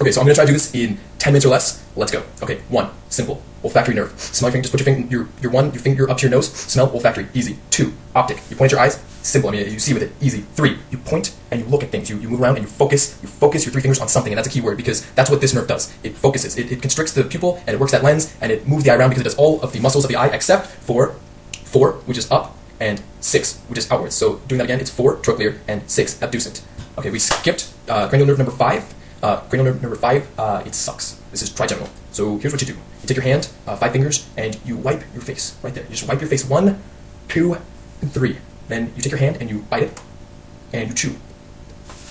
Okay, so I'm going to try to do this in 10 minutes or less. Let's go. Okay, 1, simple, olfactory nerve. Smell your finger, just put your finger up to your nose, smell olfactory, easy. 2, optic, you point at your eyes, simple, I mean, you see with it, easy. 3, you point and you look at things, you move around and you focus your 3 fingers on something, and that's a key word because that's what this nerve does. It focuses, it constricts the pupil and it works that lens and it moves the eye around because it does all of the muscles of the eye except for 4, which is up, and 6, which is outwards. So doing that again, it's 4, trochlear, and 6, abducent. Okay, we skipped cranial nerve number 5. Cranial nerve number 5, it sucks. This is trigeminal. So here's what you do. You take your hand, 5 fingers, and you wipe your face right there. You just wipe your face 1, 2, and 3. Then you take your hand and you bite it, and you chew.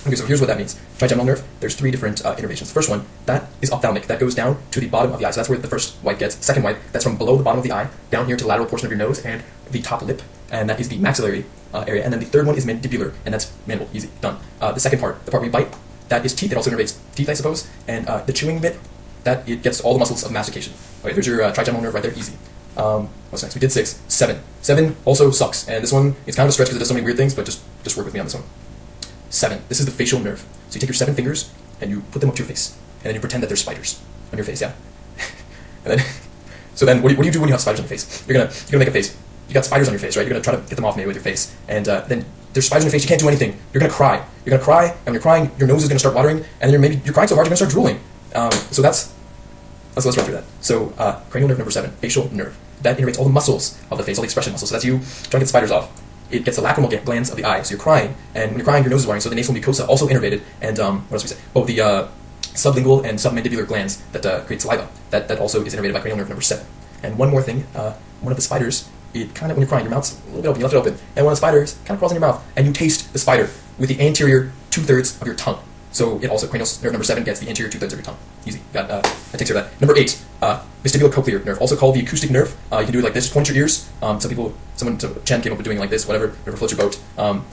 Okay, so here's what that means. Trigeminal nerve, there's 3 different innervations. The first one, that is ophthalmic. That goes down to the bottom of the eye. So that's where the first wipe gets. Second wipe, that's from below the bottom of the eye, down here to the lateral portion of your nose and the top lip, and that is the maxillary area. And then the third one is mandibular, and that's mandible. Easy, done. The second part, the part where you bite, that is teeth. It also innervates teeth, I suppose. And the chewing bit, that it gets all the muscles of mastication. Okay, there's your trigeminal nerve right there, easy. What's next? We did 6. 7. 7 also sucks, and this one, it's kind of a stretch because it does so many weird things, but just work with me on this one. 7. This is the facial nerve. So you take your 7 fingers and you put them up to your face, and then you pretend that there's spiders on your face, yeah. And then, so then what do you do when you have spiders on your face? You're gonna make a face. You got spiders on your face, right? You're gonna try to get them off maybe with your face, and then there's spiders on your face. You can't do anything. You're gonna cry. You're gonna cry, and when you're crying, your nose is gonna start watering, and then you're crying so hard you're gonna start drooling. So let's run through that. So cranial nerve number 7, facial nerve. That innervates all the muscles of the face, all the expression muscles. So that's you trying to get spiders off. It gets the lacrimal glands of the eye. So you're crying, and when you're crying, your nose is watering. So the nasal mucosa also innervated, and what else we say? Oh, the sublingual and submandibular glands that create saliva. That also is innervated by cranial nerve number 7. And one more thing, one of the spiders, it kind of, when you're crying, your mouth's a little bit open, you left it open, and one of the spiders kind of crawls in your mouth, and you taste the spider with the anterior 2/3 of your tongue. So it also, cranial nerve number 7 gets the anterior 2/3 of your tongue. Easy. That takes care of that. Number 8, vestibulocochlear nerve, also called the acoustic nerve. You can do it like this, just point your ears. Chen came up with doing it like this, whatever floats your boat.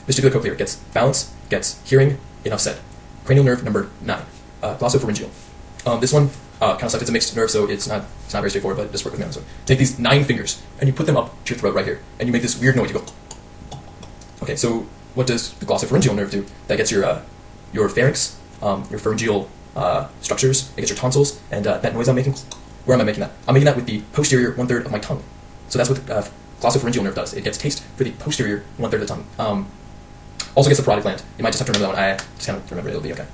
Vestibulocochlear gets balance, gets hearing, enough said. Cranial nerve number 9, glossopharyngeal. This one kind of sucks. It's a mixed nerve, so it's not very straightforward, but just work with me on this one. Take these 9 fingers, and you put them up to your throat right here, and you make this weird noise. You go. Okay, so what does the glossopharyngeal nerve do? That gets your pharynx, your pharyngeal structures, it gets your tonsils, and that noise I'm making, where am I making that? I'm making that with the posterior 1/3 of my tongue. So that's what the glossopharyngeal nerve does. It gets taste for the posterior 1/3 of the tongue. Also gets the parotid gland. You might just have to remember that one. I just kind of remember it. It'll be okay.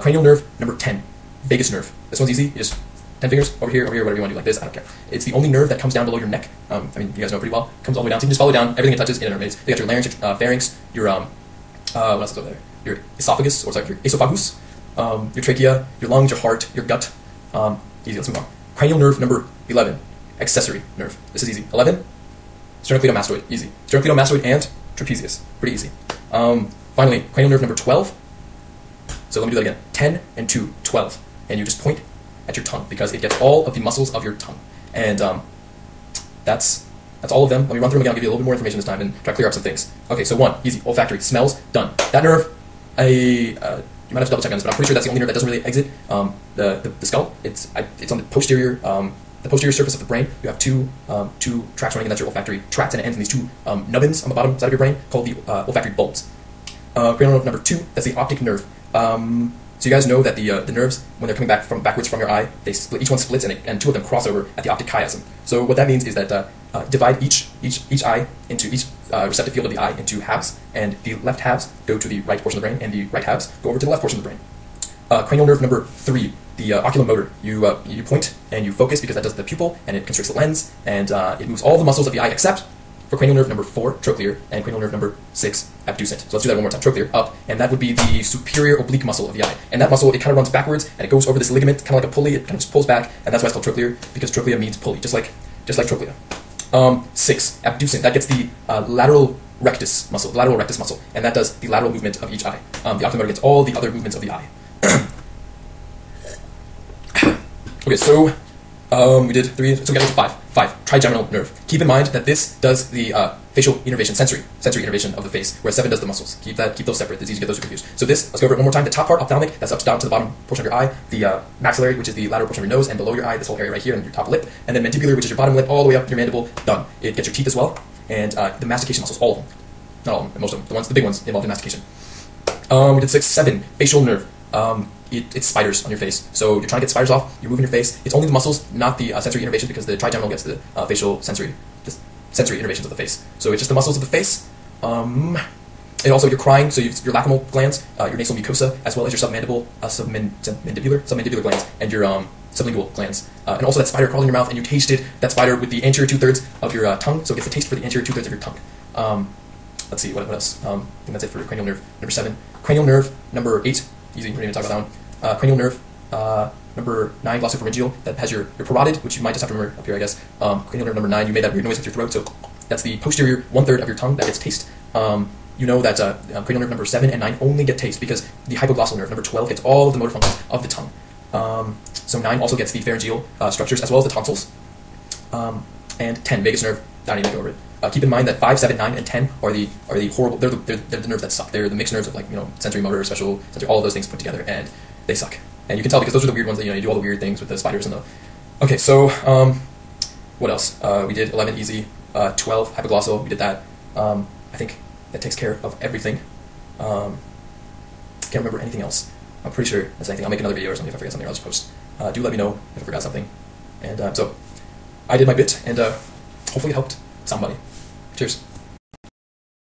Cranial nerve number 10, vagus nerve. This one's easy. You just 10 fingers over here, whatever you want to do, like this. I don't care. It's the only nerve that comes down below your neck. I mean, you guys know it pretty well. Comes all the way down. So you can just follow down. Everything it touches, it innervates. You got your larynx, your pharynx, your what else is over there? Your esophagus, or sorry, your esophagus, your trachea, your lungs, your heart, your gut. Easy. Let's move on. Cranial nerve number 11, accessory nerve. This is easy. 11, sternocleidomastoid. Easy. Sternocleidomastoid and trapezius. Pretty easy. Finally, cranial nerve number 12. So let me do that again. 10 and 2, 12. And you just point at your tongue because it gets all of the muscles of your tongue. And that's all of them. Let me run through them again. I'll give you a little bit more information this time and try to clear up some things. Okay, so 1, easy, olfactory, smells, done. That nerve, you might have to double check on this, but I'm pretty sure that's the only nerve that doesn't really exit the skull. It's on the posterior surface of the brain. You have two tracts running, and that's your olfactory tracts, and it ends in these 2 nubbins on the bottom side of your brain called the olfactory bulbs. Cranial nerve number 2, that's the optic nerve. So you guys know that the nerves, when they're coming backwards from your eye, they split. Each one splits, and 2 of them cross over at the optic chiasm. So what that means is that divide each eye into each receptive field of the eye into halves, and the left halves go to the right portion of the brain, and the right halves go over to the left portion of the brain. Cranial nerve number 3, the oculomotor. You point and you focus because that does the pupil, and it constricts the lens, and it moves all the muscles of the eye except for cranial nerve number 4, trochlear, and cranial nerve number 6, abducent. So let's do that one more time. Trochlear, up, and that would be the superior oblique muscle of the eye. And that muscle, it kind of runs backwards, and it goes over this ligament, kind of like a pulley. It kind of just pulls back, and that's why it's called trochlear, because trochlea means pulley, just like trochlea. 6, abducent. That gets the lateral rectus muscle, and that does the lateral movement of each eye. The oculomotor gets all the other movements of the eye. Okay, so we did 3, so we got to 5. 5, trigeminal nerve. Keep in mind that this does the facial innervation, sensory innervation of the face, whereas 7 does the muscles. Keep those separate. It's easy to get those confused. So this, let's go over it one more time. The top part, ophthalmic, that's up down to the bottom portion of your eye. The maxillary, which is the lateral portion of your nose, and below your eye, this whole area right here, and your top lip. And then mandibular, which is your bottom lip, all the way up your mandible. Done. It gets your teeth as well, and the mastication muscles, all of them. Not all of them, most of them. The big ones involved in mastication. We did 6, 7, facial nerve. it's spiders on your face. So you're trying to get spiders off, you're moving your face. It's only the muscles, not the sensory innervations, because the TriGeminal gets the facial sensory, the sensory innervations of the face. So it's just the muscles of the face. And also you're crying, so your lacrimal glands, your nasal mucosa, as well as your submandibular glands, and your sublingual glands. And also that spider crawled in your mouth, and you tasted that spider with the anterior 2/3 of your tongue, so it gets the taste for the anterior 2/3 of your tongue. Let's see, what else? I think that's it for cranial nerve number 7. Cranial nerve number 8, easy, we're going to talk about that one. Cranial nerve number 9, Glossopharyngeal, that has your parotid, which you might just have to remember up here, I guess. Cranial nerve number 9, you made that weird noise with your throat, so that's the posterior 1/3 of your tongue that gets taste. You know that cranial nerve number 7 and 9 only get taste because the hypoglossal nerve, number 12, gets all of the motor functions of the tongue. So 9 also gets the pharyngeal structures as well as the tonsils. And 10, vagus nerve, I don't need to go over it. Keep in mind that 5, 7, 9, and 10 are the horrible, they're the nerves that suck. They're the mixed nerves of, like, you know, sensory, motor, special, sensory, all of those things put together, and they suck. And you can tell because those are the weird ones that, you know, you do all the weird things with the spiders and the... Okay, so, what else? We did 11, easy. 12, hypoglossal, we did that. I think that takes care of everything. Can't remember anything else. I'm pretty sure that's anything. I'll make another video or something if I forget something, or I'll just post. Do let me know if I forgot something. And so, I did my bit, and hopefully it helped somebody. Cheers.